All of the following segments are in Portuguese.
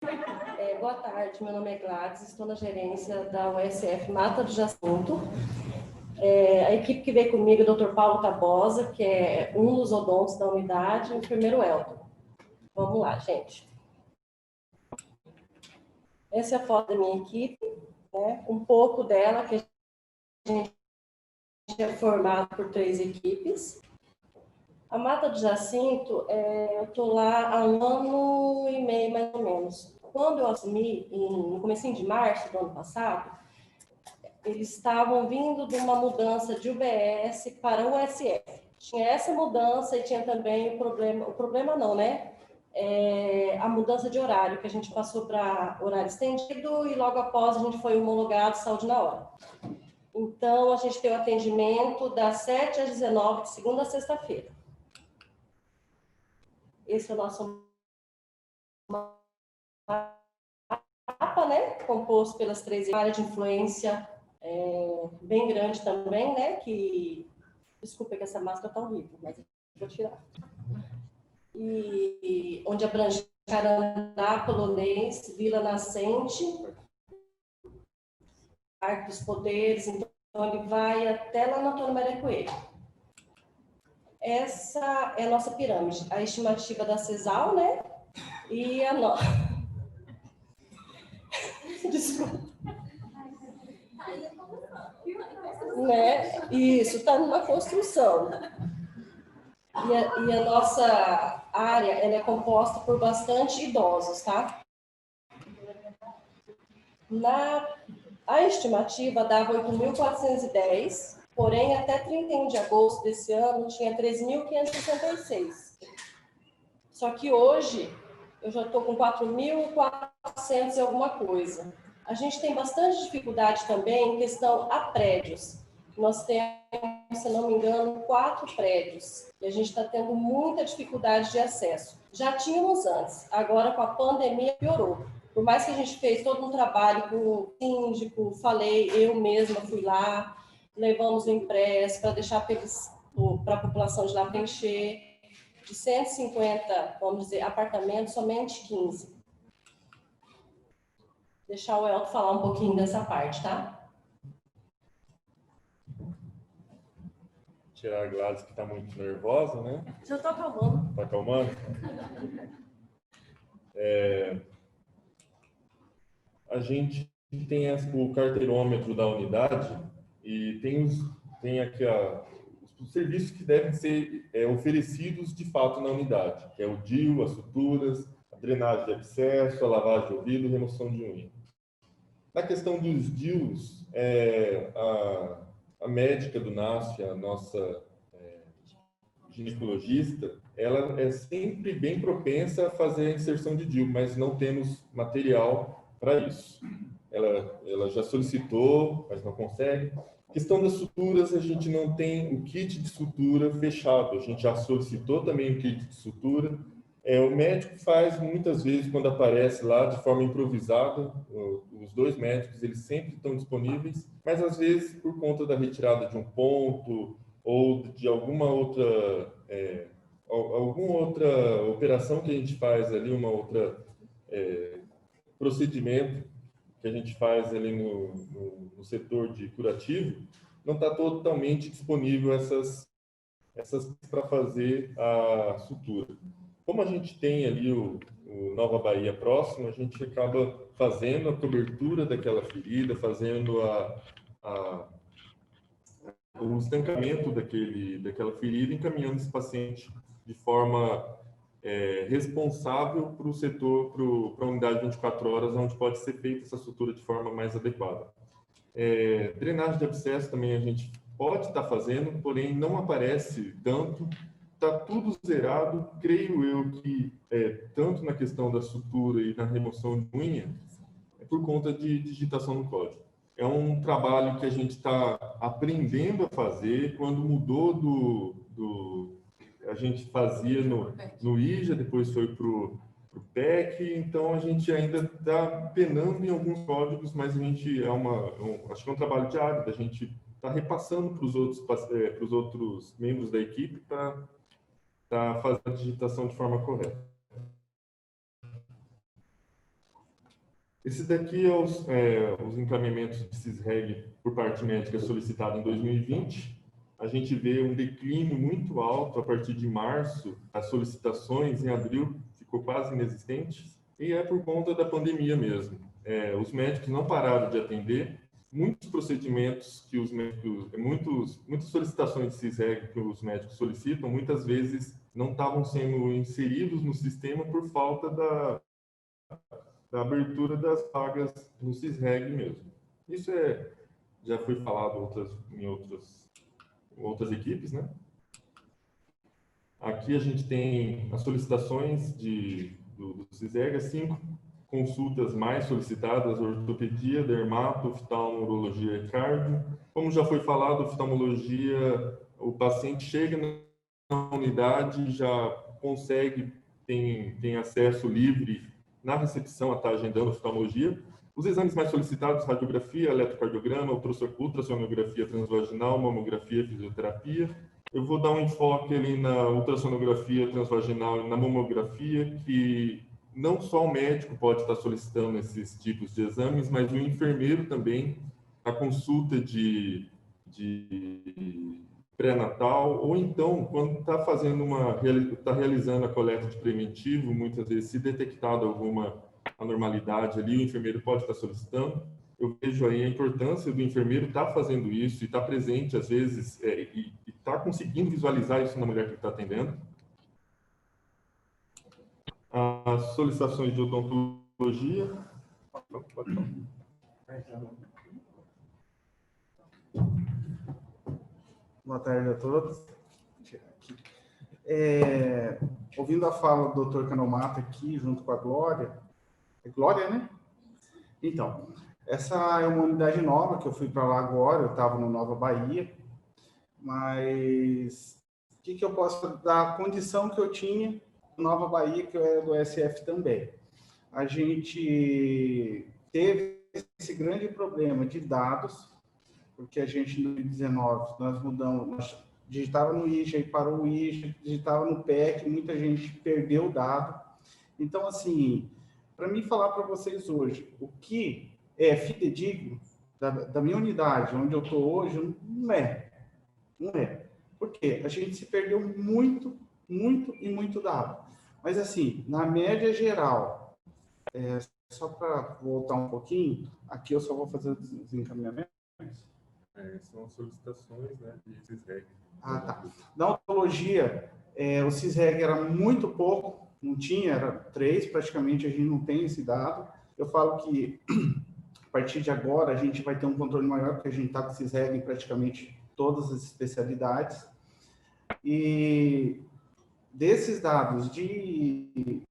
Boa tarde, meu nome é Gladys, estou na gerência da USF Mata do Jacinto. A equipe que veio comigo é o Dr. Paulo Tabosa, que é um dos odontos da unidade, e o enfermeiro Elton. Vamos lá, gente. Essa é a foto da minha equipe, né? Um pouco dela, que a gente é formado por 3 equipes. A Mata do Jacinto, eu estou lá há 1 ano e meio, mais ou menos. Quando eu assumi, no comecinho de março do ano passado, eles estavam vindo de uma mudança de UBS para USF. Tinha essa mudança e tinha também o problema não, né? A mudança de horário, que a gente passou para horário estendido e logo após a gente foi homologado saúde na hora. Então, a gente tem o atendimento das 7 às 19, de segunda a sexta-feira. Esse é o nosso mapa, né? Composto pelas 3 áreas de influência, bem grande também, né? Desculpa que essa máscara está horrível, mas eu vou tirar. E onde abrange Carandá, Polonês, Vila Nascente, Parque dos Poderes, então ele vai até lá na Antônio Maria Coelho. Essa é a nossa pirâmide, a estimativa da CESAL, né? E a nossa. Desculpa. Né? Isso, está numa construção. E a nossa área ela é composta por bastante idosos, tá? A estimativa dava 8.410, porém, até 31 de agosto desse ano, tinha 3.566. Só que hoje, eu já estou com 4.400 e alguma coisa. A gente tem bastante dificuldade também em questão a prédios. Nós temos, se não me engano, 4 prédios. E a gente está tendo muita dificuldade de acesso. Já tínhamos antes, agora com a pandemia piorou. Por mais que a gente fez todo um trabalho com o síndico, eu mesma fui lá, levamos o impresso para deixar para a população de lá preencher. De 150, vamos dizer, apartamentos, somente 15. Deixar o Elton falar um pouquinho dessa parte, tá? Tirar a Gladys, que está muito nervosa, né? Já estou acalmando. Está acalmando? A gente tem o carteirômetro da unidade e tem aqui os serviços que devem ser oferecidos de fato na unidade, que é o DIU, as suturas, a drenagem de abscesso, a lavagem de ouvido e remoção de unha. Na questão dos DIUs, a médica do NASF, a nossa ginecologista, ela é sempre bem propensa a fazer a inserção de DIU, mas não temos material para isso. Ela já solicitou, mas não consegue. Questão das suturas, a gente não tem o kit de sutura fechado. A gente já solicitou também o kit de sutura. O médico faz muitas vezes, quando aparece lá de forma improvisada, os 2 médicos, eles sempre estão disponíveis, mas às vezes por conta da retirada de um ponto ou de alguma outra operação que a gente faz ali, uma outra procedimento que a gente faz ali no setor de curativo, não está totalmente disponível essas para fazer a sutura. Como a gente tem ali o Nova Bahia próximo, a gente acaba fazendo a cobertura daquela ferida, fazendo o estancamento daquela ferida, encaminhando esse paciente de forma responsável para o setor, para a unidade 24 horas, onde pode ser feita essa sutura de forma mais adequada. Drenagem de abscesso também a gente pode estar fazendo, porém não aparece tanto, está tudo zerado. Creio eu que, tanto na questão da sutura e na remoção de unha, é por conta de digitação no código. É um trabalho que a gente está aprendendo a fazer. Quando mudou a gente fazia no IJA, depois foi para o PEC, então a gente ainda está penando em alguns códigos, mas a gente acho que é um trabalho diário, da gente está repassando para os outros membros da equipe para fazer a digitação de forma correta. Esse daqui é os encaminhamentos de CISREG por parte médica solicitado em 2020. A gente vê um declínio muito alto a partir de março. As solicitações em abril ficou quase inexistente. E é por conta da pandemia mesmo. Os médicos não pararam de atender. Muitos procedimentos que os médicos, muitas solicitações de CISREG que os médicos solicitam, muitas vezes não estavam sendo inseridos no sistema por falta da abertura das vagas no CISREG mesmo. Isso já foi falado em outras equipes, né? Aqui a gente tem as solicitações do CISREG, as 5 consultas mais solicitadas: ortopedia, dermato, oftalmo, urologia e cardio. Como já foi falado, oftalmologia, o paciente chega na unidade, já consegue, tem acesso livre na recepção a estar agendando oftalmologia. Os exames mais solicitados: radiografia, eletrocardiograma, ultrassonografia transvaginal, mamografia, fisioterapia. Eu vou dar um enfoque ali na ultrassonografia transvaginal e na mamografia, que não só o médico pode estar solicitando esses tipos de exames, mas o enfermeiro também, a consulta de pré-natal, ou então, quando está realizando a coleta de preventivo, muitas vezes, se detectado alguma anormalidade ali, o enfermeiro pode estar solicitando. Eu vejo aí a importância do enfermeiro estar fazendo isso e estar presente, às vezes, e estar conseguindo visualizar isso na mulher que está atendendo. As solicitações de odontologia. Boa tarde a todos. Ouvindo a fala do Dr. Canomato aqui, junto com a Glória. É Glória, né? Então, essa é uma unidade nova que eu fui para lá agora, eu estava no Nova Bahia, mas o que eu posso dar? A condição que eu tinha no Nova Bahia, que eu era do SF também. A gente teve esse grande problema de dados, porque a gente, em 2019, nós mudamos, nós digitava no IJA e parou o IJA, digitava no PEC, muita gente perdeu o dado. Então, assim, para mim falar para vocês hoje, o que é fidedigno da minha unidade, onde eu estou hoje, não é. Porque a gente se perdeu muito dado. Mas, assim, na média geral, só para voltar um pouquinho, aqui eu só vou fazer os encaminhamentos. São solicitações, né, de CISREG. Ah, tá. Na odontologia, o CISREG era muito pouco, não tinha, era 3, praticamente a gente não tem esse dado. Eu falo que a partir de agora a gente vai ter um controle maior, porque a gente está com o CISREG em praticamente todas as especialidades. E desses dados de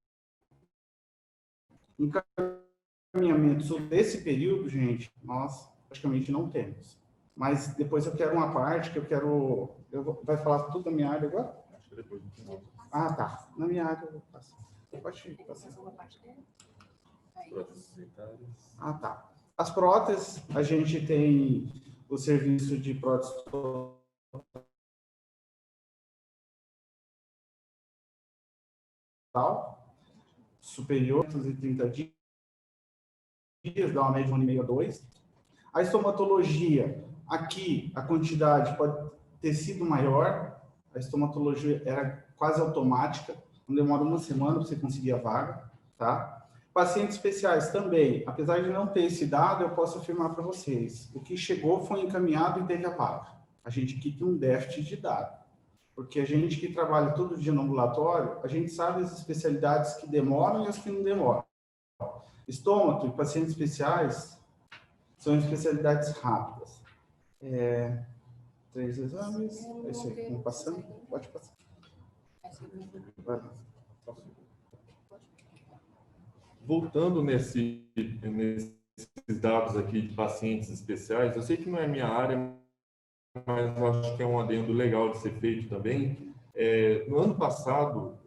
encaminhamento sobre esse período, gente, nós praticamente não temos. Mas depois eu quero uma parte que eu quero... Vai falar tudo da minha área agora? Acho que depois do final. Ah, tá. Na minha área eu vou passar. Pode passar. Próteses dentárias. Ah, tá. As próteses, a gente tem o serviço de prótese total, superior a 230 dias, dá uma média de 1,5 a 2. A estomatologia, aqui a quantidade pode ter sido maior, a estomatologia era quase automática, não demora uma semana para você conseguir a vaga, tá? Pacientes especiais também, apesar de não ter esse dado, eu posso afirmar para vocês, o que chegou foi encaminhado e teve a vaga. A gente aqui tem um déficit de dado, porque a gente que trabalha todo dia no ambulatório, a gente sabe as especialidades que demoram e as que não demoram. Estômago e pacientes especiais são especialidades rápidas. 3 exames, é isso aí, vamos passando, pode passar. Vai. Voltando nesses dados aqui de pacientes especiais, eu sei que não é minha área, mas eu acho que é um adendo legal de ser feito também. No ano passado,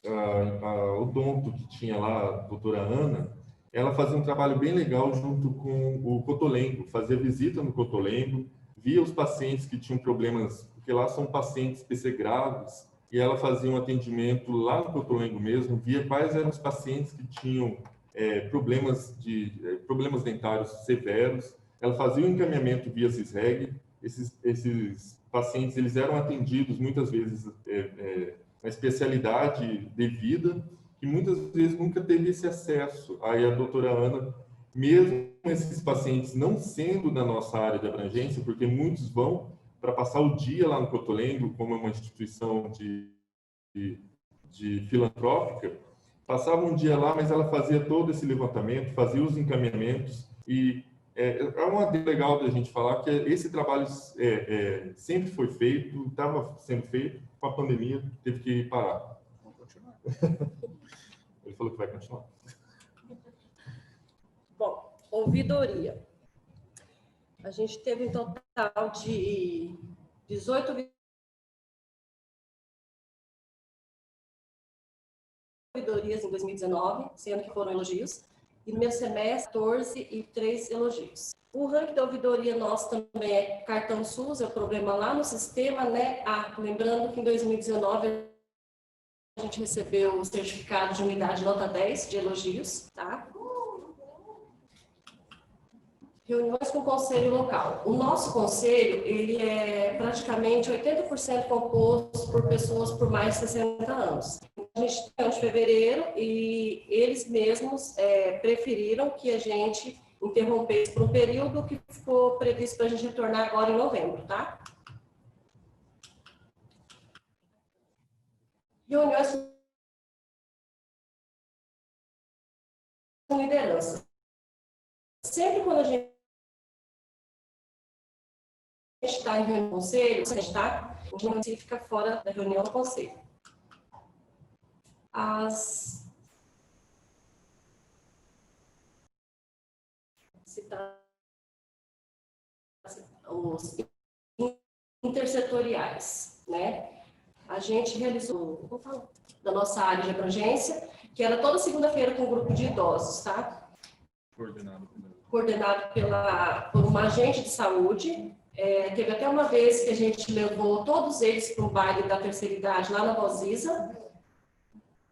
a odonto que tinha lá, a doutora Ana, ela fazia um trabalho bem legal junto com o Cotolengo, fazia visita no Cotolengo, via os pacientes que tinham problemas, porque lá são pacientes PC graves, e ela fazia um atendimento lá no Cotolengo mesmo, via quais eram os pacientes que tinham problemas dentários severos. Ela fazia o encaminhamento via CISREG. Esses pacientes eles eram atendidos muitas vezes na especialidade devida e muitas vezes nunca teve esse acesso. Aí a doutora Ana, mesmo esses pacientes não sendo da nossa área de abrangência, porque muitos vão para passar o dia lá no Cotolengo, como é uma instituição de filantrópica, passava um dia lá, mas ela fazia todo esse levantamento, fazia os encaminhamentos e é uma legal da gente falar que esse trabalho sempre foi feito, estava sendo feito, com a pandemia teve que parar. Vamos continuar. Ele falou que vai continuar. Bom, ouvidoria. A gente teve um total de 18 ouvidorias em 2019, sendo que foram elogios, e no meu semestre, 14 e 3 elogios. O ranking da ouvidoria nosso também é cartão SUS, é o problema lá no sistema, né? Lembrando que em 2019 a gente recebeu o certificado de unidade nota 10 de elogios, tá? Reuniões com o conselho local. O nosso conselho, ele é praticamente 80% composto por pessoas por mais de 60 anos. A gente tem de fevereiro e eles mesmos preferiram que a gente interrompesse por um período que ficou previsto para a gente retornar agora em novembro, tá? Reuniões com liderança. Sempre quando a gente está em reunião do conselho, você está, o município fica fora da reunião do conselho. Os intersetoriais, né? A gente realizou, da nossa área de abrangência, que era toda segunda-feira com um grupo de idosos, tá? Coordenado por uma agente de saúde. Teve até uma vez que a gente levou todos eles para um baile da terceira idade lá na Voz Isa.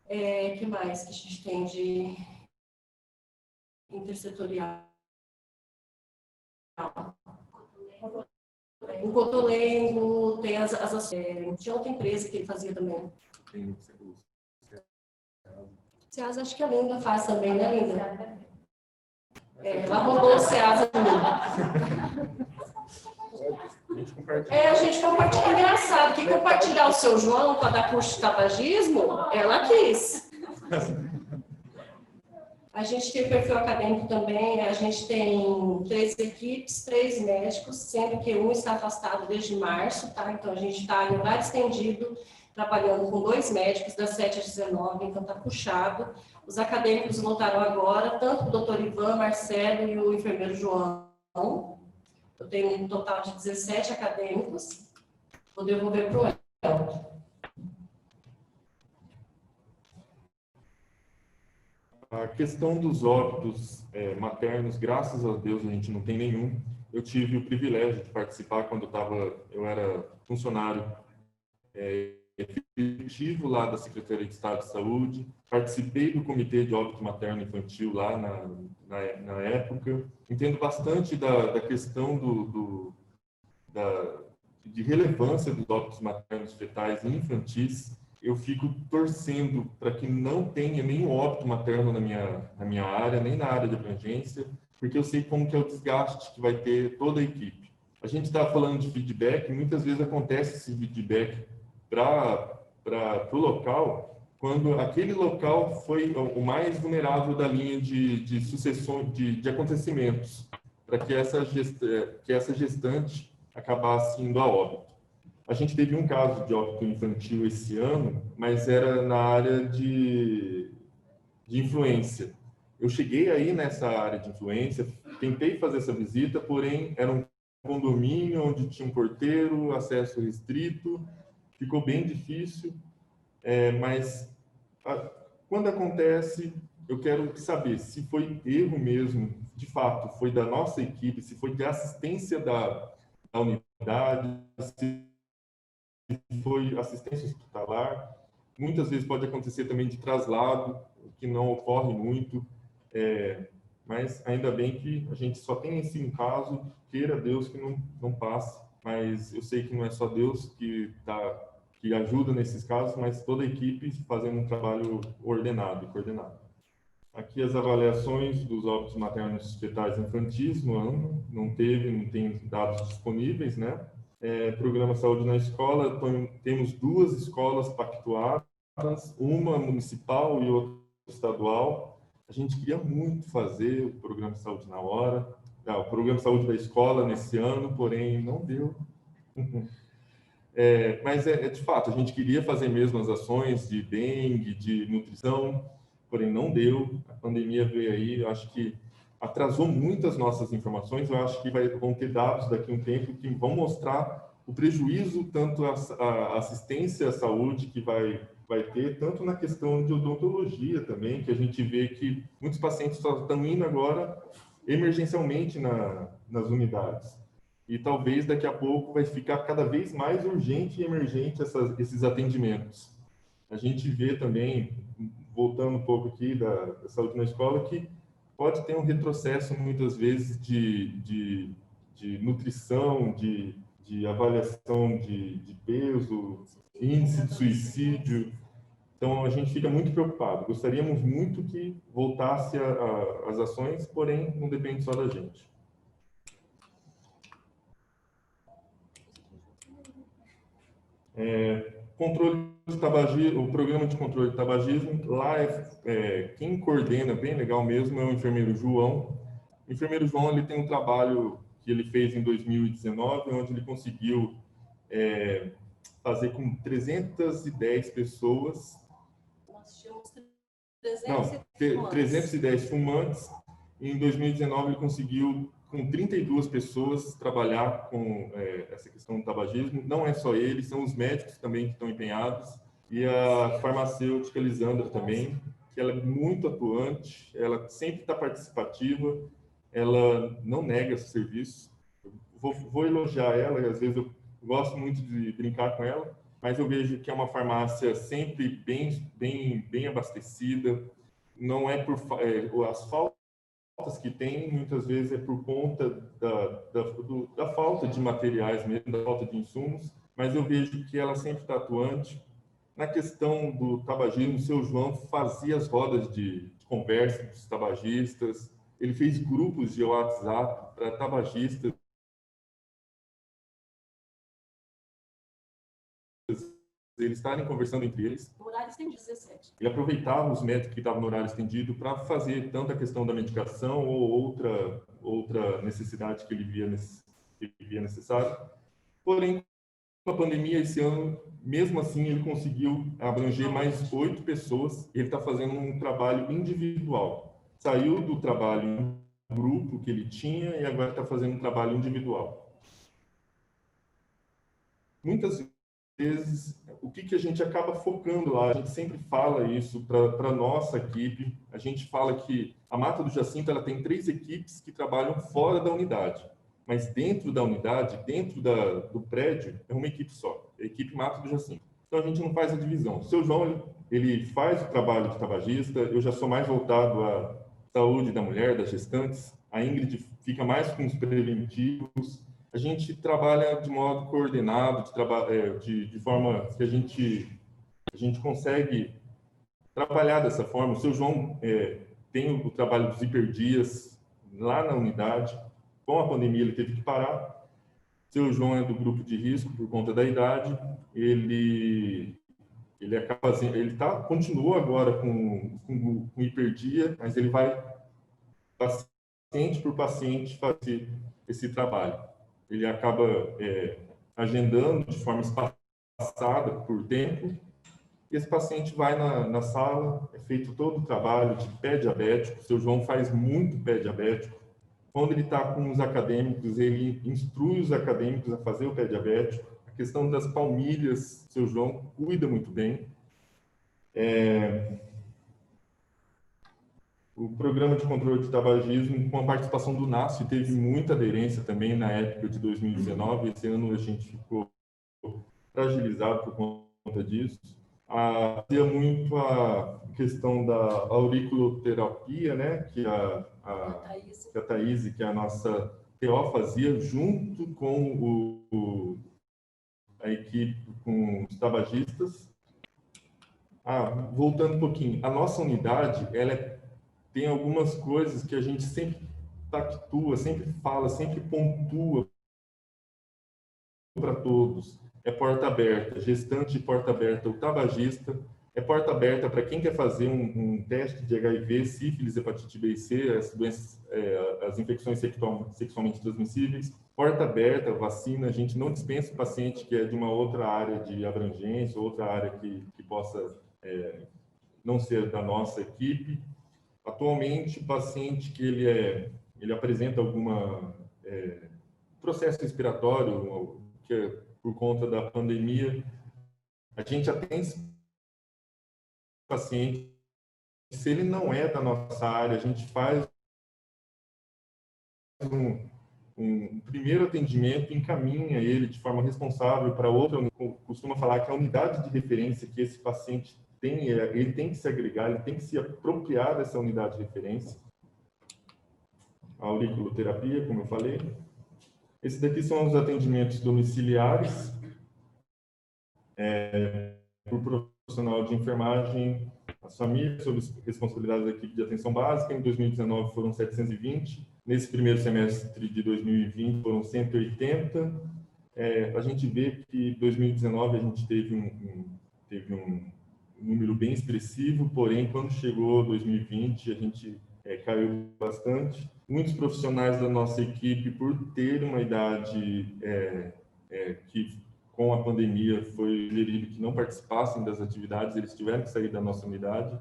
Que mais que a gente tem de intersetorial? O Cotolengo, tem tinha outra empresa que ele fazia também. Tem Ceasa, acho que a Linda faz também, né, Linda? Ela roubou o Ceasa também. A gente compartilha. Engraçado que compartilhar o seu João para dar curso de tabagismo, ela quis. A gente tem perfil acadêmico também, a gente tem 3 equipes, 3 médicos, sendo que um está afastado desde março, tá? Então a gente está em horário estendido, trabalhando com 2 médicos, das 7 às 19, então está puxado. Os acadêmicos voltaram agora, tanto o doutor Ivan, Marcelo e o enfermeiro João. Eu tenho um total de 17 acadêmicos. Vou devolver para o El. A questão dos óbitos maternos, graças a Deus, a gente não tem nenhum. Eu tive o privilégio de participar quando eu era funcionário efetivo lá da Secretaria de Estado de Saúde. Participei do Comitê de Óbito Materno Infantil lá na época. Entendo bastante da questão de relevância dos óbitos maternos, fetais e infantis. Eu fico torcendo para que não tenha nenhum óbito materno na minha área, nem na área de abrangência, porque eu sei como que é o desgaste que vai ter toda a equipe. A gente está falando de feedback, muitas vezes acontece esse feedback para o local, quando aquele local foi o mais vulnerável da linha de sucessão de acontecimentos, para que essa gestante acabasse indo a óbito. A gente teve um caso de óbito infantil esse ano, mas era na área de influência. Eu cheguei aí nessa área de influência, tentei fazer essa visita, porém era um condomínio onde tinha um porteiro, acesso restrito, ficou bem difícil, mas quando acontece, eu quero saber se foi erro mesmo, de fato, foi da nossa equipe, se foi de assistência da unidade, se foi assistência hospitalar. Muitas vezes pode acontecer também de traslado, que não ocorre muito. Mas ainda bem que a gente só tem esse um caso, queira Deus que não passe, mas eu sei que não é só Deus que ajuda nesses casos, mas toda a equipe fazendo um trabalho ordenado e coordenado. Aqui as avaliações dos óbitos maternos fetais infantis no ano, não tem dados disponíveis, né? Programa Saúde na Escola, temos 2 escolas pactuadas, uma municipal e outra estadual. A gente queria muito fazer o programa de saúde na hora, o programa de saúde da escola nesse ano, porém não deu. Mas de fato, a gente queria fazer mesmo as ações de dengue, de nutrição, porém não deu. A pandemia veio aí, eu acho que atrasou muito as nossas informações. Eu acho que vão ter dados daqui a um tempo que vão mostrar o prejuízo, tanto a assistência à saúde que vai ter, tanto na questão de odontologia também, que a gente vê que muitos pacientes só estão indo agora emergencialmente nas unidades. E talvez daqui a pouco vai ficar cada vez mais urgente e emergente esses atendimentos. A gente vê também, voltando um pouco aqui da saúde na escola, que pode ter um retrocesso muitas vezes de nutrição, de avaliação de peso, índice de suicídio. Então, a gente fica muito preocupado. Gostaríamos muito que voltasse as ações, porém, não depende só da gente. Controle de tabagismo, o programa de controle de tabagismo, lá quem coordena, bem legal mesmo, é o enfermeiro João. O enfermeiro João, ele tem um trabalho que ele fez em 2019, onde ele conseguiu fazer com 310 pessoas. Nós tínhamos 310 310 fumantes. Em 2019, ele conseguiu, com 32 pessoas, trabalhar com essa questão do tabagismo. Não é só ele, são os médicos também que estão empenhados. E a farmacêutica Elisandra também, que ela é muito atuante, ela sempre está participativa, ela não nega esse serviço. Vou elogiar ela, às vezes eu gosto muito de brincar com ela, mas eu vejo que é uma farmácia sempre bem abastecida. Não é por as faltas que tem, muitas vezes é por conta da falta de materiais mesmo, da falta de insumos, mas eu vejo que ela sempre está atuante. Na questão do tabagismo, o seu João fazia as rodas de conversa dos tabagistas, ele fez grupos de WhatsApp para tabagistas, eles estarem conversando entre eles. No horário estendido, 17. Ele aproveitava os médicos que estavam no horário estendido para fazer tanto a questão da medicação ou outra necessidade que ele via necessária. Porém, com a pandemia esse ano, mesmo assim, ele conseguiu abranger mais 8 pessoas. Ele está fazendo um trabalho individual. Saiu do trabalho em grupo que ele tinha e agora está fazendo um trabalho individual. Muitas vezes, o que a gente acaba focando lá? A gente sempre fala isso para a nossa equipe. A gente fala que a Mata do Jacinto ela tem 3 equipes que trabalham fora da unidade. Mas dentro da unidade, dentro do prédio, é uma equipe só, a equipe Mata do Jacinto. Então a gente não faz a divisão. O seu João, ele faz o trabalho de tabagista, eu já sou mais voltado à saúde da mulher, das gestantes. A Ingrid fica mais com os preventivos. A gente trabalha de modo coordenado, de forma que a gente consegue trabalhar dessa forma. O seu João tem o trabalho dos hiperdias lá na unidade. Com a pandemia, ele teve que parar. O seu João é do grupo de risco por conta da idade. Ele continua agora com hiperdia, mas ele vai paciente por paciente fazer esse trabalho. Ele acaba agendando de forma espaçada por tempo, e esse paciente vai na sala, é feito todo o trabalho de pé diabético. O seu João faz muito pé diabético. Quando ele está com os acadêmicos, ele instrui os acadêmicos a fazer o pé diabético. A questão das palmilhas, o seu João cuida muito bem. O programa de controle de tabagismo, com a participação do NASF, teve muita aderência também na época de 2019. Esse ano a gente ficou fragilizado por conta disso. Fazia muito a questão da auriculoterapia, né, que a Thaís, que é a nossa TO, fazia junto com a equipe, com os tabagistas. Voltando um pouquinho, a nossa unidade, tem algumas coisas que a gente sempre tactua, sempre fala, sempre pontua para todos. É porta aberta, gestante de porta aberta, o tabagista, é porta aberta para quem quer fazer um teste de HIV, sífilis, hepatite B e C, as doenças, as infecções sexualmente transmissíveis. Porta aberta, vacina, a gente não dispensa o paciente que é de uma outra área de abrangência, outra área que possa não ser da nossa equipe. Atualmente, o paciente que ele apresenta alguma processo respiratório, que é por conta da pandemia, a gente atende paciente. Se ele não é da nossa área, a gente faz um primeiro atendimento, encaminha ele de forma responsável para outra. Costuma falar que a unidade de referência que esse paciente tem, ele tem que se agregar, ele tem que se apropriar dessa unidade de referência. A auriculoterapia, como eu falei. Esses daqui são os atendimentos domiciliares, por profissional de enfermagem, as famílias, sob responsabilidade da equipe de atenção básica. Em 2019 foram 720, nesse primeiro semestre de 2020 foram 180. A gente vê que em 2019 a gente teve um número bem expressivo, porém, quando chegou 2020, a gente caiu bastante. Muitos profissionais da nossa equipe, por ter uma idade que com a pandemia foi sugerido que não participassem das atividades, eles tiveram que sair da nossa unidade.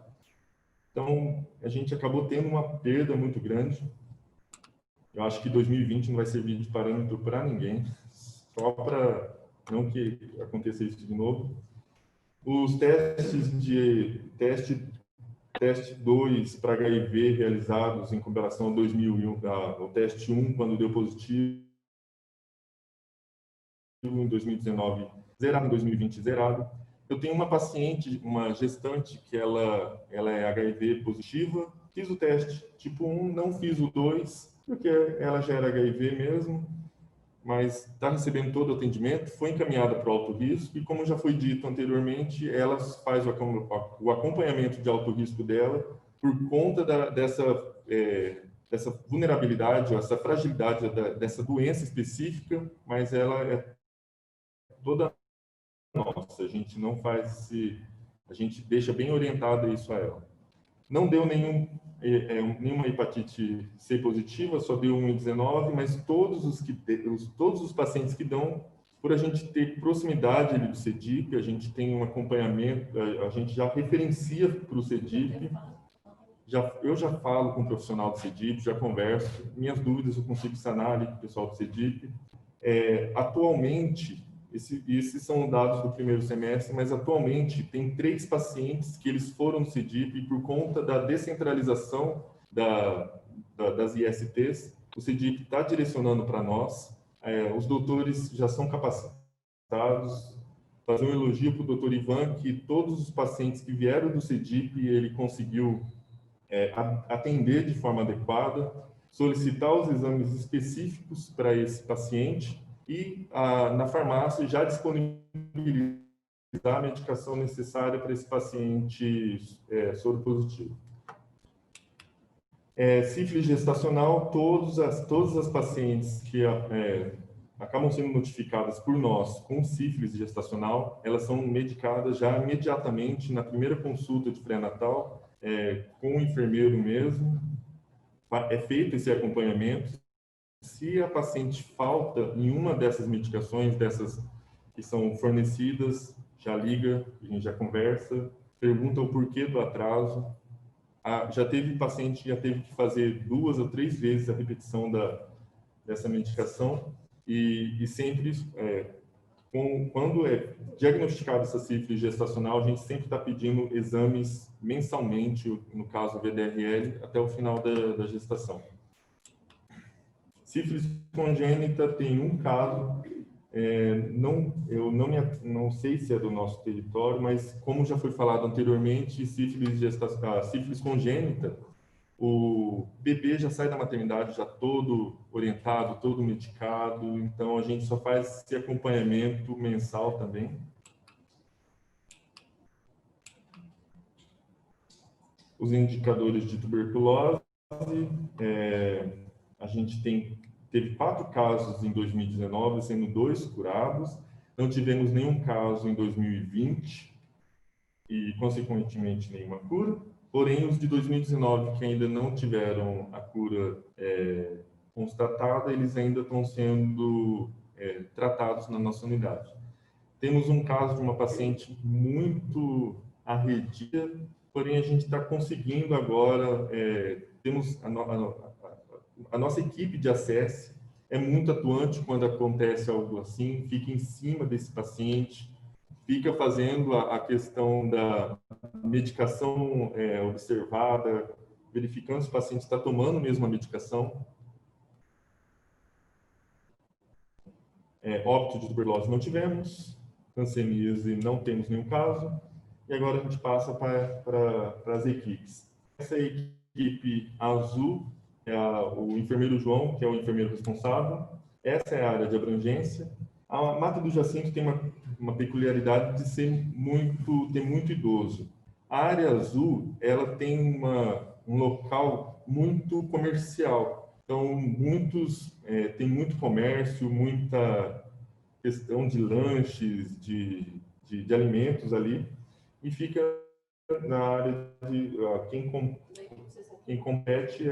Então, a gente acabou tendo uma perda muito grande. Eu acho que 2020 não vai servir de parâmetro para ninguém, só para não que aconteça isso de novo. Os teste 2 para HIV realizados em comparação ao 2001, o teste 1, quando deu positivo, em 2019 zerado, em 2020 zerado. Eu tenho uma paciente, uma gestante, que ela é HIV positiva. Fiz o teste tipo 1, não fiz o 2, porque ela já era HIV mesmo, mas está recebendo todo o atendimento, foi encaminhada para o alto risco e, como já foi dito anteriormente, ela faz o acompanhamento de alto risco dela por conta dessa vulnerabilidade, essa fragilidade dessa doença específica, mas ela é toda nossa, a gente não faz a gente deixa bem orientada isso a ela. Não deu nenhuma hepatite C positiva, só deu 1 em 19, mas todos os pacientes que dão, por a gente ter proximidade do CEDIP, a gente tem um acompanhamento, a gente já referencia para o CEDIP, eu já falo com o profissional do CEDIP, já converso, minhas dúvidas eu consigo sanar ali com o pessoal do CEDIP. Atualmente, esses são dados do primeiro semestre, mas atualmente tem 3 pacientes que eles foram no CEDIP e por conta da descentralização das ISTs, o CEDIP está direcionando para nós. Os doutores já são capacitados. Fazer um elogio para o doutor Ivan, que todos os pacientes que vieram do CEDIP, ele conseguiu atender de forma adequada, solicitar os exames específicos para esse paciente e na farmácia já disponibilizar a medicação necessária para esse paciente soro positivo. Sífilis gestacional, todas as pacientes que acabam sendo notificadas por nós com sífilis gestacional, elas são medicadas já imediatamente na primeira consulta de pré-natal, com o enfermeiro mesmo, é feito esse acompanhamento. Se a paciente falta em uma dessas medicações, dessas que são fornecidas, já liga, a gente já conversa, pergunta o porquê do atraso. Já teve paciente que já teve que fazer 2 ou 3 vezes a repetição dessa medicação e sempre, quando é diagnosticada essa sífilis gestacional, a gente sempre está pedindo exames mensalmente, no caso o VDRL, até o final da gestação. Sífilis congênita tem um caso, não sei se é do nosso território, mas como já foi falado anteriormente, sífilis congênita, o bebê já sai da maternidade já todo orientado, todo medicado, então a gente só faz esse acompanhamento mensal também. Os indicadores de tuberculose, a gente teve 4 casos em 2019, sendo 2 curados. Não tivemos nenhum caso em 2020 e, consequentemente, nenhuma cura. Porém, os de 2019, que ainda não tiveram a cura constatada, eles ainda estão sendo tratados na nossa unidade. Temos um caso de uma paciente muito arredia, porém a gente está conseguindo agora, temos a nossa equipe de acesso é muito atuante quando acontece algo assim, fica em cima desse paciente, fica fazendo a questão da medicação observada, verificando se o paciente está tomando mesmo a medicação. Óbito de tuberculose não tivemos, hanseníase não temos nenhum caso, e agora a gente passa para as equipes. Essa equipe azul é o enfermeiro João, que é o enfermeiro responsável. Essa é a área de abrangência. A Mata do Jacinto tem uma peculiaridade de ter muito idoso. A área azul, ela tem um local muito comercial. Então, tem muito comércio, muita questão de lanches, de alimentos ali, e fica na área de quem compete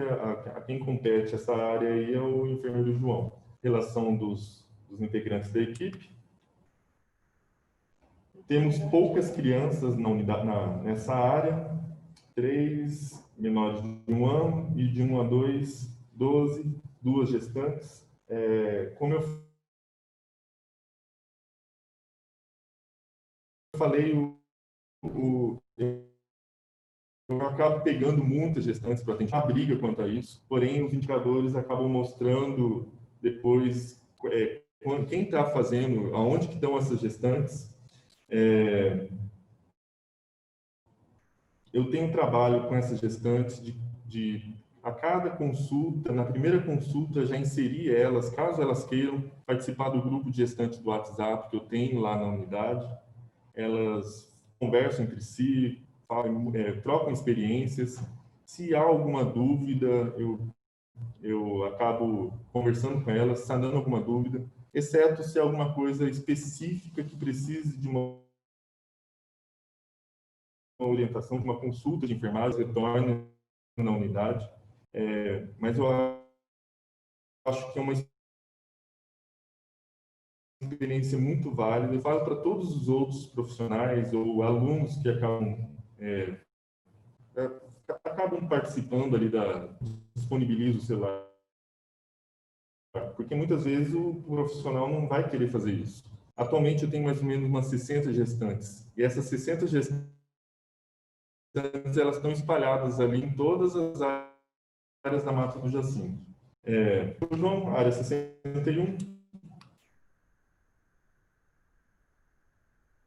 essa área aí é o enfermeiro João. Relação dos integrantes da equipe. Temos poucas crianças nessa área, 3 menores de 1 ano e de 1 a 2, 12, 2 gestantes. Como eu falei, eu acabo pegando muitas gestantes para tentar uma briga quanto a isso, porém os indicadores acabam mostrando depois quem está fazendo, aonde que estão essas gestantes. Eu tenho trabalho com essas gestantes de a cada consulta, na primeira consulta, já inserir elas, caso elas queiram participar do grupo de gestantes do WhatsApp que eu tenho lá na unidade. Elas conversam entre si, trocam experiências. Se há alguma dúvida, eu acabo conversando com elas, sanando alguma dúvida, exceto se há alguma coisa específica que precise de uma orientação, de uma consulta de enfermagem, retorne na unidade. Mas eu acho que é uma experiência muito válida. Eu falo para todos os outros profissionais ou alunos que acabam participando ali disponibiliza o celular, porque muitas vezes o profissional não vai querer fazer isso. Atualmente eu tenho mais ou menos umas 60 gestantes, e essas 60 gestantes elas estão espalhadas ali em todas as áreas da Mata do Jacinto. João, área 61.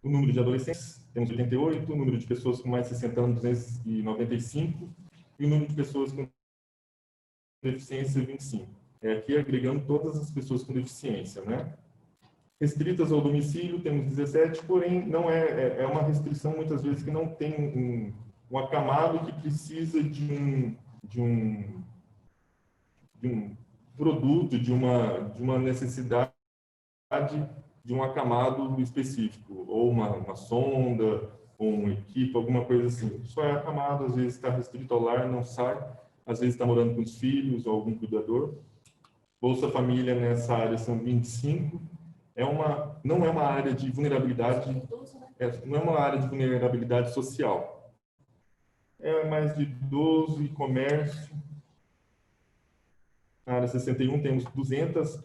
O número de adolescentes, temos 88, o número de pessoas com mais de 60 anos, 295, e o número de pessoas com deficiência, 25. Aqui agregando todas as pessoas com deficiência, né? Restritas ao domicílio, temos 17, porém não é uma restrição muitas vezes que não tem um acamado que precisa de um produto, de uma necessidade de um acamado específico, ou uma sonda, ou um equipe, alguma coisa assim. Só é acamado, às vezes está restrito ao lar, não sai, às vezes está morando com os filhos ou algum cuidador. Bolsa Família nessa área são 25. Não é uma área de vulnerabilidade, não é uma área de vulnerabilidade social. É mais de idoso e comércio. Na área 61 temos 200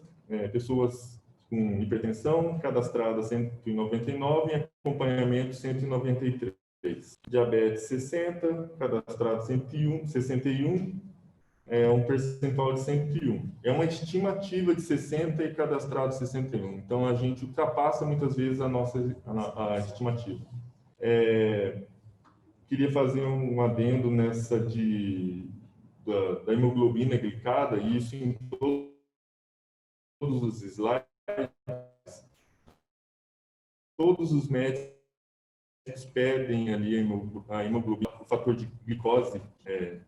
pessoas com hipertensão, cadastrada 199 e acompanhamento 193. Diabetes 60, cadastrado 61. é um percentual de 101. É uma estimativa de 60 e cadastrado 61. Então, a gente ultrapassa muitas vezes a estimativa. Queria fazer um adendo nessa da hemoglobina glicada, e isso em todos os slides. Todos os médicos pedem ali a hemoglobina, o fator de glicose,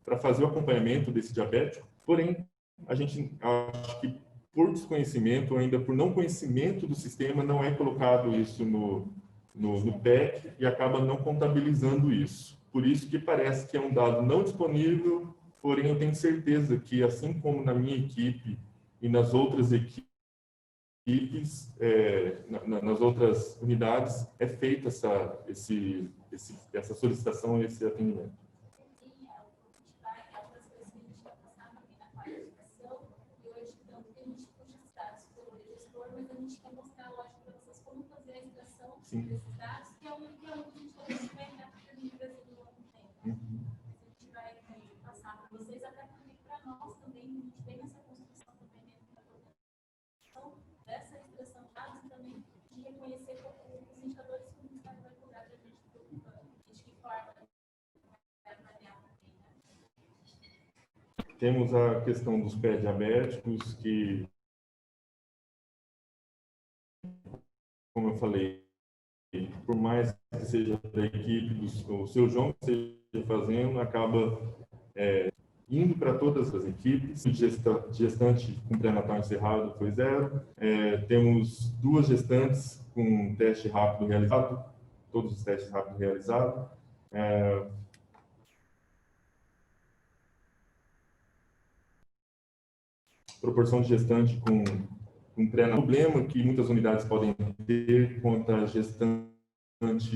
para fazer o acompanhamento desse diabético. Porém, a gente acha que por desconhecimento, ou ainda por não conhecimento do sistema, não é colocado isso no PEC e acaba não contabilizando isso. Por isso que parece que é um dado não disponível, porém eu tenho certeza que, assim como na minha equipe e nas outras equipes, nas outras unidades, é feita essa solicitação, esse atendimento. Sim. Desses dados, que é um que a gente vai dar para o Brasil no ano que vem. A gente vai passar para vocês, até porque para nós também, a gente tem essa construção também dentro da programação, dessa extração de dados e também de reconhecer os indicadores que o Ministério vai cobrar para a gente, de que forma vai avaliar também, né? Temos a questão dos pré-diabéticos, que, como eu falei, por mais que seja da equipe, o seu João que esteja fazendo, acaba indo para todas as equipes. Gestante com pré-natal encerrado foi 0. Temos 2 gestantes com teste rápido realizado, todos os testes rápidos realizados. Proporção de gestante com pré-natal. Problema que muitas unidades podem ter quanto a gestante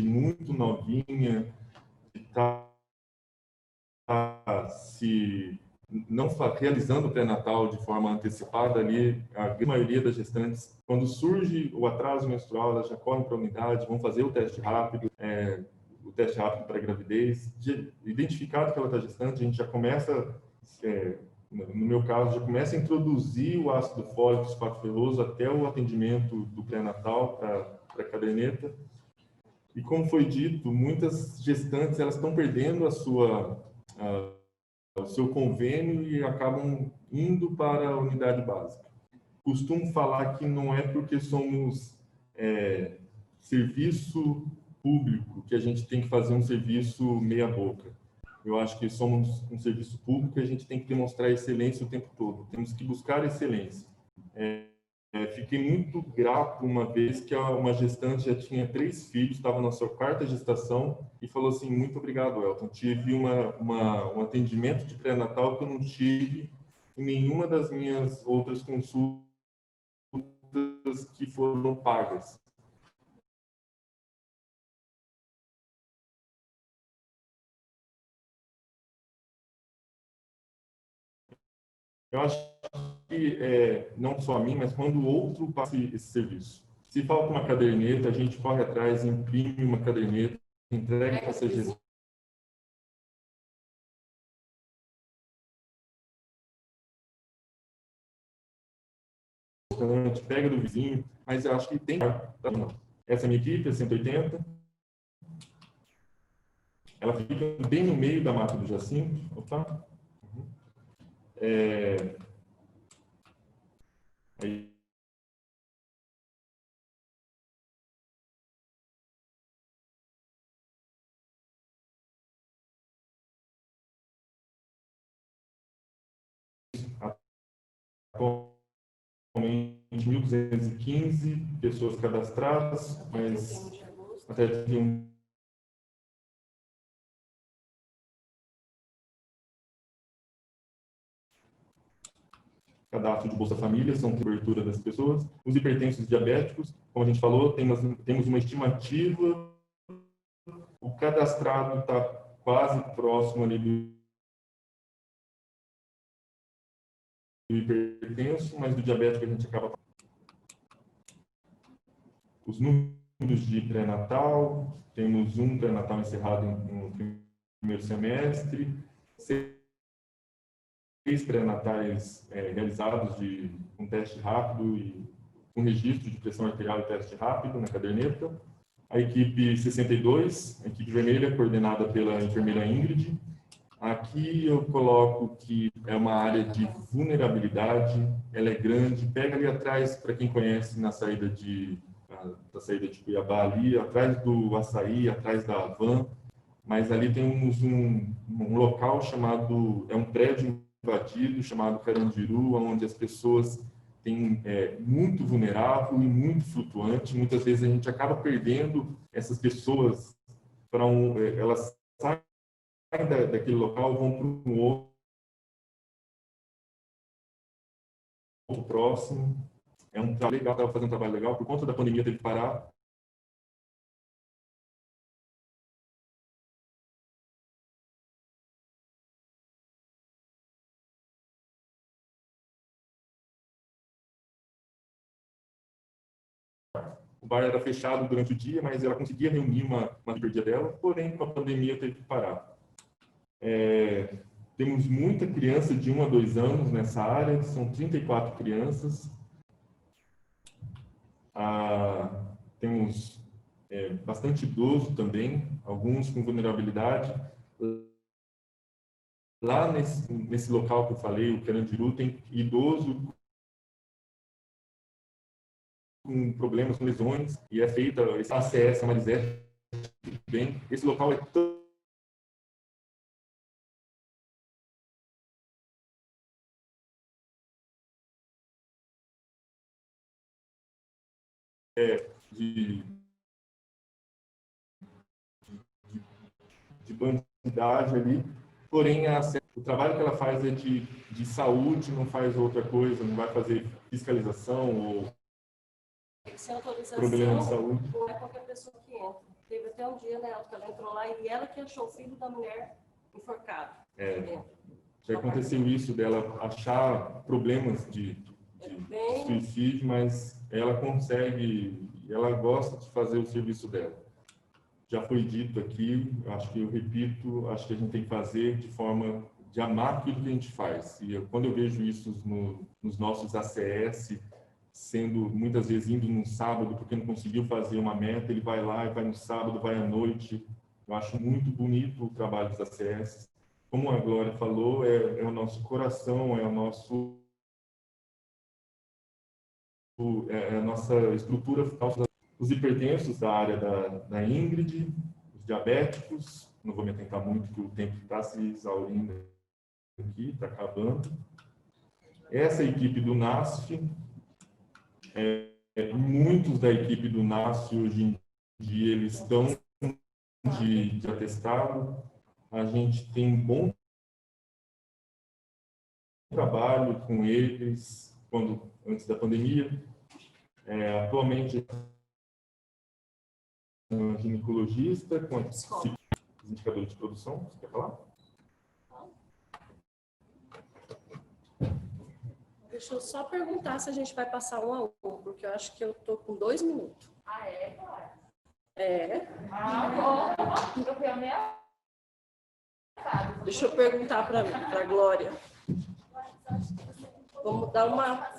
muito novinha, que está se não realizando o pré-natal de forma antecipada ali, a grande maioria das gestantes, quando surge o atraso menstrual, elas já correm para a unidade, vão fazer o teste rápido para gravidez. Identificado que ela está gestante, a gente já começa, no meu caso, já começa a introduzir o ácido fólico, sulfato ferroso, até o atendimento do pré-natal para a caderneta. E como foi dito, muitas gestantes elas estão perdendo o seu convênio e acabam indo para a unidade básica. Costumo falar que não é porque somos serviço público que a gente tem que fazer um serviço meia boca. Eu acho que somos um serviço público e a gente tem que demonstrar excelência o tempo todo. Temos que buscar excelência. Fiquei muito grato uma vez que uma gestante já tinha 3 filhos, estava na sua 4ª gestação e falou assim: muito obrigado, Elton. Tive um atendimento de pré-natal que eu não tive em nenhuma das minhas outras consultas que foram pagas. Eu acho que não só a mim, mas quando o outro passa esse serviço. Se falta uma caderneta, a gente corre atrás, imprime uma caderneta, entrega para essa gestante. Pega do vizinho, mas eu acho que tem. Essa é a minha equipe, é 180. Ela fica bem no meio da mata do Jacinto. Opa. Aí. Atualmente, 1.215 pessoas cadastradas, mas até 31 cadastro de Bolsa Família, são cobertura das pessoas. Os hipertensos diabéticos, como a gente falou, temos uma estimativa, o cadastrado está quase próximo ali do hipertenso, mas do diabético a gente acaba. Os números de pré-natal, temos um pré-natal encerrado no primeiro semestre, pré-natais realizados com teste rápido e com registro de pressão arterial e teste rápido na caderneta. A equipe 62, a equipe vermelha, coordenada pela enfermeira Ingrid. Aqui eu coloco que é uma área de vulnerabilidade, ela é grande, pega ali atrás, para quem conhece, da saída de Cuiabá, ali, atrás do Açaí, atrás da Van, mas ali temos um local chamado, é um prédio invadido, chamado Carandiru, onde as pessoas têm muito vulnerável e muito flutuante. Muitas vezes a gente acaba perdendo essas pessoas para elas saem daquele local, vão para um outro próximo. É um trabalho legal, estava fazendo um trabalho legal, por conta da pandemia teve que parar. O bar era fechado durante o dia, mas ela conseguia reunir uma dia dela, porém, com a pandemia, teve que parar. Temos muita criança de 1 a 2 anos nessa área, são 34 crianças. Temos bastante idoso também, alguns com vulnerabilidade. Lá nesse local que eu falei, o Carandiru, tem idoso com problemas, com lesões, e é feita esse ACS, a Marisete, bem. Esse local é de bandidagem ali, porém o trabalho que ela faz é de saúde, não faz outra coisa, não vai fazer fiscalização ou problema de saúde. Não é qualquer pessoa que entra. Teve até um dia, né, que ela entrou lá e ela que achou o filho da mulher enforcado. Já aconteceu isso dela achar problemas de suicídio, mas ela consegue, ela gosta de fazer o serviço dela. Já foi dito aqui, acho que eu repito, acho que a gente tem que fazer de forma de amar aquilo que a gente faz. E quando eu vejo isso nos nossos ACS, sendo muitas vezes indo num sábado porque não conseguiu fazer uma meta, ele vai lá e vai no sábado, vai à noite. Eu acho muito bonito o trabalho dos ACS. Como a Glória falou, é o nosso coração, é a nossa estrutura. Os hipertensos da área da Ingrid, os diabéticos, não vou me atentar muito, porque o tempo está se exaurindo aqui, está acabando. Essa equipe do NASF, muitos da equipe do NASF hoje em dia eles estão de atestado. A gente tem um bom trabalho com eles antes da pandemia. Atualmente, um ginecologista com os indicadores de produção. Você quer falar? Deixa eu só perguntar se a gente vai passar um a um, porque eu acho que eu tô com 2 minutos. Ah, é, Glória? É. Ah, bom. Eu fui a meia. Deixa eu perguntar para a Glória. Vamos dar uma...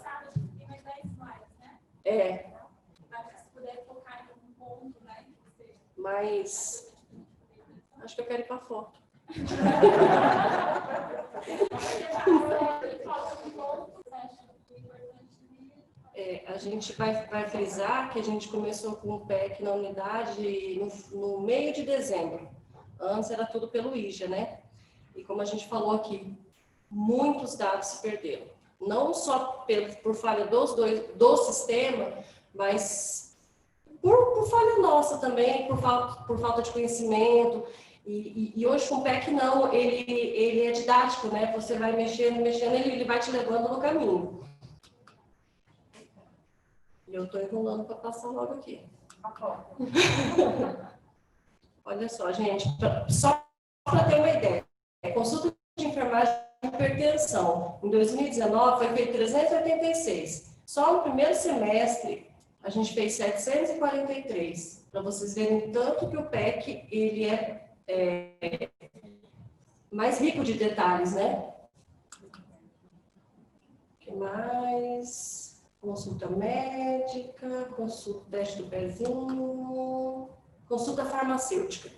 Mas acho que eu quero ir para a foto. A gente vai frisar que a gente começou com o PEC na unidade no meio de dezembro. Antes era tudo pelo IJA, né? E como a gente falou aqui, muitos dados se perderam. Não só por falha do sistema, mas por falha nossa também, por falta de conhecimento. E hoje com o PEC não, ele é didático, né? Você vai mexendo, ele vai te levando no caminho. E eu estou enrolando para passar logo aqui. Olha só, gente, só para ter uma ideia, consulta de enfermagem de hipertensão, em 2019 foi feito 386. Só no primeiro semestre a gente fez 743, para vocês verem tanto que o PEC ele é mais rico de detalhes, né? que mais? Consulta médica, consulta, teste do pezinho, consulta farmacêutica.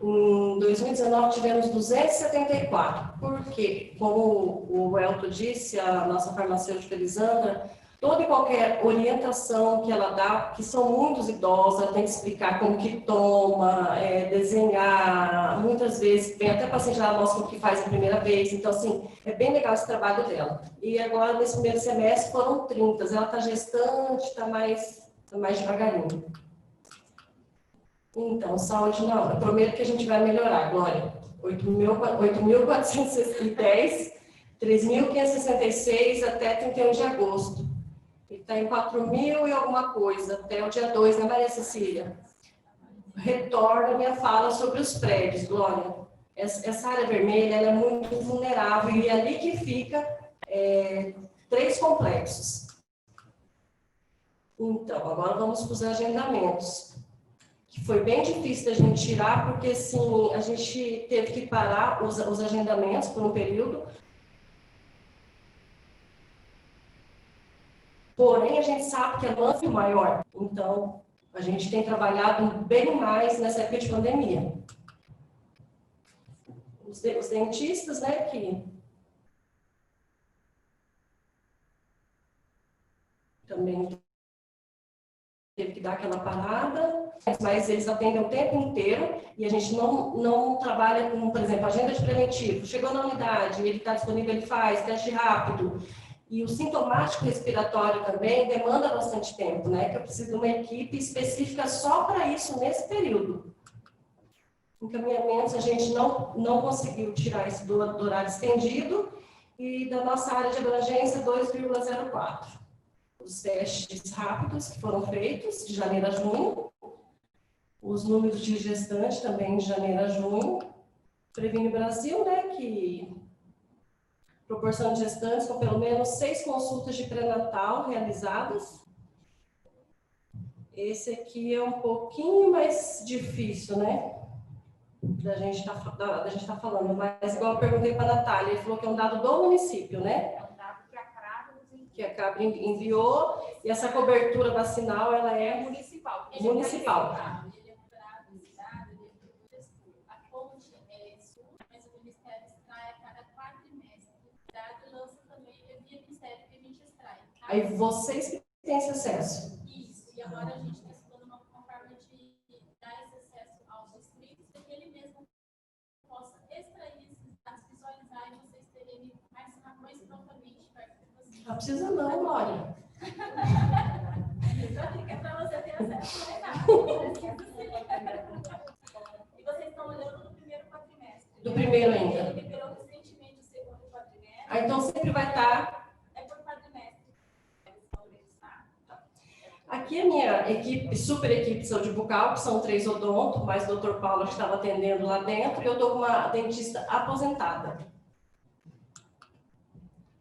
Em 2019 tivemos 274, porque, como o Elton disse, a nossa farmacêutica Elisandra, toda e qualquer orientação que ela dá, que são muitos idosos, ela tem que explicar como que toma, desenhar, muitas vezes, vem até paciente lá mostra o que faz a primeira vez, então, assim, é bem legal esse trabalho dela. E agora, nesse primeiro semestre, foram 30, ela está gestante, está mais devagarinho. Então, saúde não, eu prometo que a gente vai melhorar, Glória. 8.410, 3.566 até 31 de agosto. Ele está em 4.000 e alguma coisa, até o dia 2, né, Maria Cecília? Retorno a minha fala sobre os prédios, Glória. Essa área vermelha ela é muito vulnerável e é ali que fica 3 complexos. Então, agora vamos para os agendamentos. Que foi bem difícil da gente tirar, porque assim, a gente teve que parar os agendamentos por um período. Porém, a gente sabe que é lance maior. Então, a gente tem trabalhado bem mais nessa época de pandemia. Os dentistas, né, que também teve que dar aquela parada, mas eles atendem o tempo inteiro e a gente não trabalha com, por exemplo, agenda de preventivo. Chegou na unidade, ele está disponível, ele faz teste rápido. E o sintomático respiratório também demanda bastante tempo, né? Que eu preciso de uma equipe específica só para isso nesse período. Encaminhamentos, a gente não conseguiu tirar isso do horário estendido e da nossa área de abrangência 2,04. Os testes rápidos que foram feitos de janeiro a junho, os números de gestante também de janeiro a junho, Previne Brasil, né, que proporção de gestantes com pelo menos 6 consultas de pré-natal realizadas. Esse aqui é um pouquinho mais difícil, né, da gente tá falando, mas igual eu perguntei para a Natália, ele falou que é um dado do município, né? Que a CAB enviou, e essa cobertura vacinal, ela é municipal. Municipal. Ele é moderado, cidade, ele é a fonte é sul, mas o Ministério extrai a cada quadrimestre. A cidade lança também, via Ministério que a gente extrai. Aí vocês que têm esse acesso. Isso, e agora a gente está estudando uma forma de dar esse acesso aos distritos, para que ele mesmo possa extrair esses dados, visualizar e vocês terem mais prontamente perto de vocês. Não precisa não, Glória. Só fica para você ter acesso. E vocês estão olhando no primeiro quadrimestre. Do primeiro ainda. Ele liberou recentemente o segundo quadrimestre. Ah, então sempre vai estar. É por quadrimestre. Aqui a minha equipe, super equipe de saúde bucal, que são 3 odontos, mais o Dr. Paulo que estava atendendo lá dentro, e eu estou com uma dentista aposentada.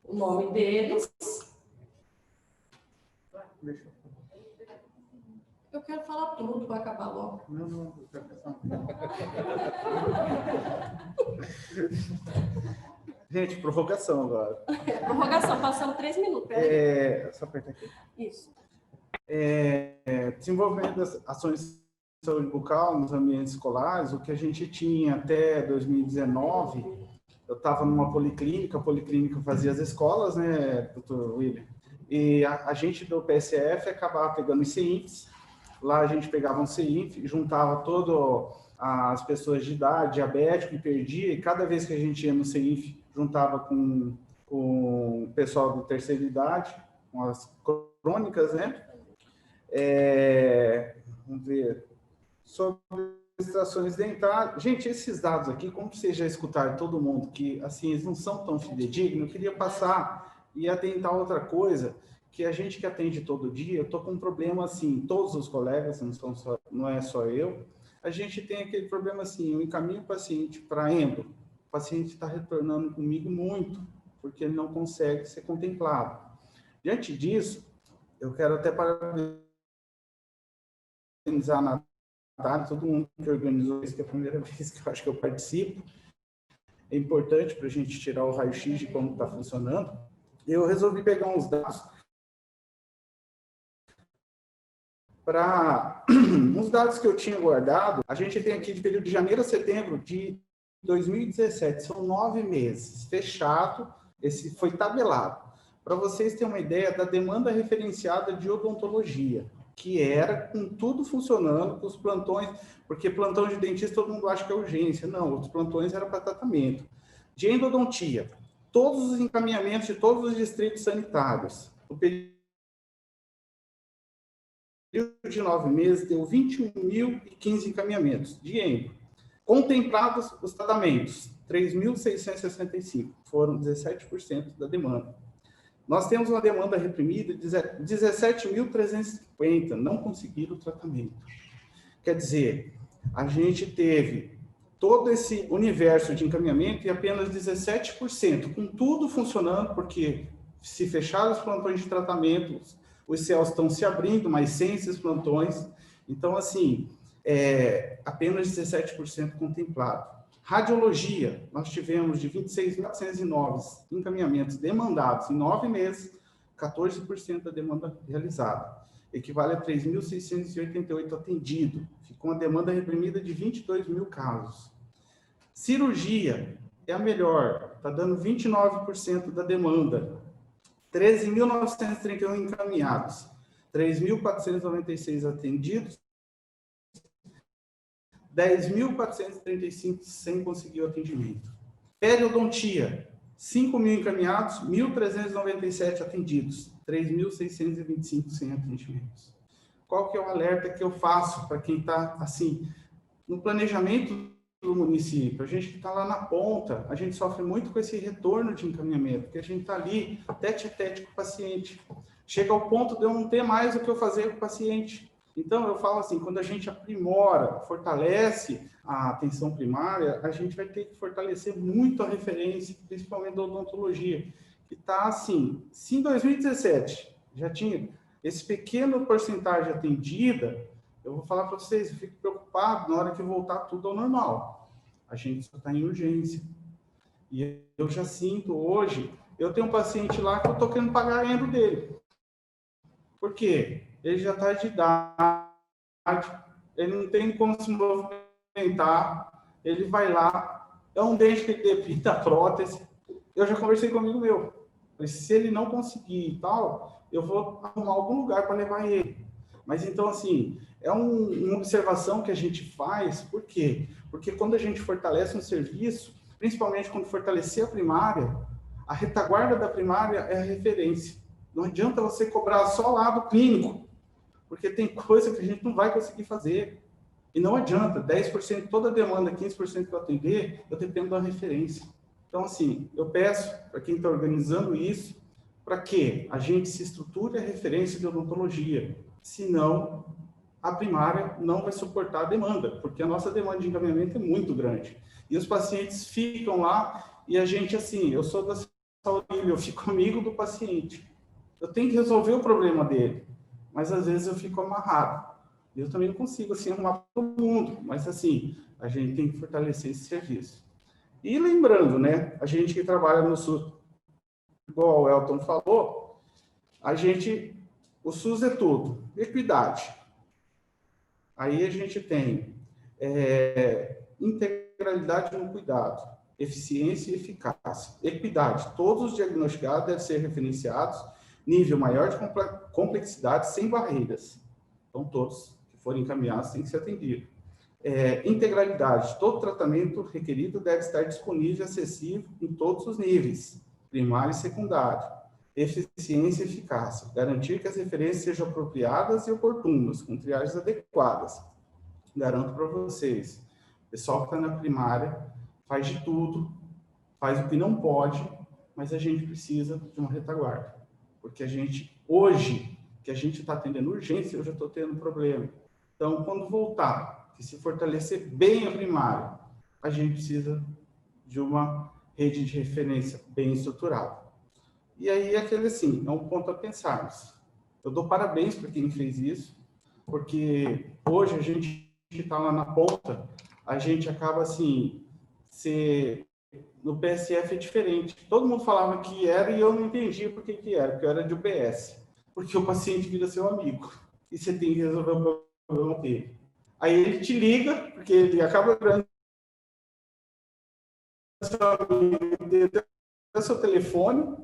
O nome deles. Eu quero falar tudo, vai acabar logo. Não. Gente, provocação agora. Prorrogação, passamos 3 minutos. Só apertar aqui. Isso. Desenvolvimento das ações de saúde bucal nos ambientes escolares, o que a gente tinha até 2019, eu estava numa policlínica, a policlínica fazia as escolas, né, doutor William? E a gente do PSF acabava pegando os CINFs, lá a gente pegava um CINF, juntava todas as pessoas de idade, diabético, e perdia, e cada vez que a gente ia no CINF, juntava com o pessoal de terceira idade, com as crônicas, né? Vamos ver, sobre extrações dentárias. Gente, esses dados aqui, como vocês já escutaram todo mundo, que assim, eles não são tão fidedignos, eu queria passar e atentar outra coisa, que a gente que atende todo dia, eu estou com um problema assim, todos os colegas, não é só eu, a gente tem aquele problema assim, eu encaminho o paciente para endo, o paciente está retornando comigo muito, porque ele não consegue ser contemplado. Diante disso, eu quero até parabenizar a Natália, todo mundo que organizou isso, que é a primeira vez que eu acho que eu participo. É importante para a gente tirar o raio-x de como está funcionando. eu resolvi pegar uns dados para uns dados que eu tinha guardado. A gente tem aqui de período de janeiro a setembro de 2017, são 9 meses, fechado, esse foi tabelado. Para vocês terem uma ideia da demanda referenciada de odontologia, que era com tudo funcionando, com os plantões, porque plantão de dentista todo mundo acha que é urgência, não, os plantões eram para tratamento. De endodontia, todos os encaminhamentos de todos os distritos sanitários, o período de 9 meses deu 21.015 encaminhamentos de endo. Contemplados os tratamentos, 3.665, foram 17% da demanda. Nós temos uma demanda reprimida de 17.350, não conseguiram o tratamento. Quer dizer, a gente teve todo esse universo de encaminhamento e apenas 17%, com tudo funcionando, porque se fecharam os plantões de tratamento, os céus estão se abrindo, mas sem esses plantões. Então, assim, apenas 17% contemplado. Radiologia, nós tivemos de 26.409 encaminhamentos demandados em 9 meses, 14% da demanda realizada. Equivale a 3.688 atendidos. Ficou uma demanda reprimida de 22 mil casos. Cirurgia é a melhor, está dando 29% da demanda. 13.931 encaminhados, 3.496 atendidos, 10.435 sem conseguir o atendimento. Periodontia, 5.000 encaminhados, 1.397 atendidos, 3.625 sem atendimentos. Qual que é o alerta que eu faço para quem está, assim, no planejamento do município? A gente que está lá na ponta, a gente sofre muito com esse retorno de encaminhamento, porque a gente está ali, tete a tete com o paciente. Chega ao ponto de eu não ter mais o que eu fazer com o paciente. Então, eu falo assim, quando a gente aprimora, fortalece a atenção primária, a gente vai ter que fortalecer muito a referência, principalmente da odontologia, que está assim, se em 2017 já tinha esse pequeno porcentagem atendida, eu vou falar para vocês, eu fico preocupado na hora que voltar tudo ao normal. A gente só está em urgência. E eu já sinto hoje, eu tenho um paciente lá que eu estou querendo pagar a endo dele. Por quê? Ele já está de idade, ele não tem como se movimentar, ele vai lá, é um dente que ele depita a prótese. Eu já conversei com um amigo meu, se ele não conseguir e tal, eu vou arrumar algum lugar para levar ele. Mas então, assim, é uma observação que a gente faz, por quê? Porque quando a gente fortalece um serviço, principalmente quando fortalecer a primária, a retaguarda da primária é a referência. Não adianta você cobrar só o lado clínico, porque tem coisa que a gente não vai conseguir fazer. E não adianta, 10% de toda a demanda, 15% que eu atender, eu dependo da referência. Então, assim, eu peço para quem está organizando isso, para que a gente se estruture a referência de odontologia. Senão, a primária não vai suportar a demanda, porque a nossa demanda de encaminhamento é muito grande. E os pacientes ficam lá, e a gente, assim, eu sou da saúde, eu fico amigo do paciente. Eu tenho que resolver o problema dele, mas às vezes eu fico amarrado. Eu também não consigo, assim, arrumar todo mundo, mas, assim, a gente tem que fortalecer esse serviço. E lembrando, né, a gente que trabalha no SUS, igual o Elton falou, o SUS é tudo, equidade. Aí a gente tem integralidade no cuidado, eficiência e eficácia. Equidade, todos os diagnosticados devem ser referenciados, nível maior de complexidade, sem barreiras. Então, todos que forem encaminhados têm que ser atendidos. Integralidade, todo tratamento requerido deve estar disponível e acessível em todos os níveis, primário e secundário. Eficiência e eficácia, garantir que as referências sejam apropriadas e oportunas, com triagens adequadas. Garanto para vocês, o pessoal que está na primária faz de tudo, faz o que não pode, mas a gente precisa de uma retaguarda. Porque a gente, hoje, que a gente está atendendo urgência, eu já estou tendo problema. Então, quando voltar, que se fortalecer bem a primária, a gente precisa de uma rede de referência bem estruturada. E aí, aquele assim, é um ponto a pensarmos. Eu dou parabéns para quem fez isso, porque hoje a gente que está lá na ponta, a gente acaba, assim, no PSF é diferente. Todo mundo falava que era e eu não entendia por que era, porque eu era de UPS. Porque o paciente vira seu amigo e você tem que resolver o problema dele. Aí ele te liga, porque ele acaba virando o seu telefone.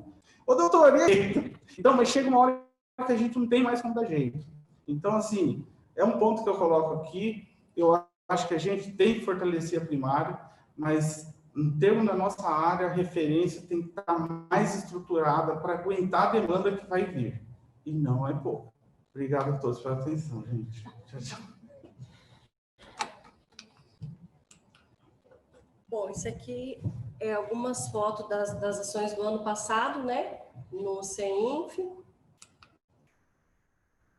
Ô, doutor, e aí? Então, mas chega uma hora que a gente não tem mais como dar jeito. Então, assim, é um ponto que eu coloco aqui. Eu acho que a gente tem que fortalecer a primária, mas em termos da nossa área, a referência tem que estar mais estruturada para aguentar a demanda que vai vir. E não é pouco. Obrigado a todos pela atenção, gente. Tchau, tchau. Bom, isso aqui é algumas fotos das ações do ano passado, né? No CEINF.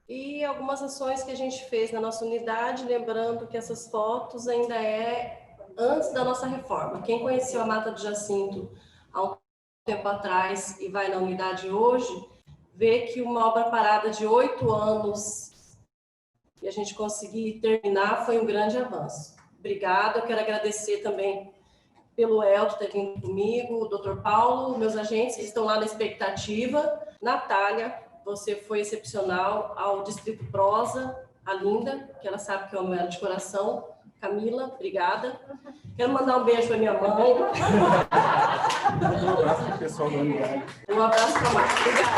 E algumas ações que a gente fez na nossa unidade, lembrando que essas fotos ainda é antes da nossa reforma. Quem conheceu a Mata do Jacinto há um tempo atrás e vai na unidade hoje, vê que uma obra parada de 8 anos e a gente conseguir terminar foi um grande avanço. Obrigada, eu quero agradecer também pelo Elton ter vindo comigo, o Dr. Paulo, meus agentes que estão lá na expectativa. Natália, você foi excepcional, ao Distrito Prosa, a Linda, que ela sabe que eu amo ela de coração. Camila, obrigada. Quero mandar um beijo para minha mãe. Um abraço para o pessoal da unidade. Um abraço para a Marta. Obrigada.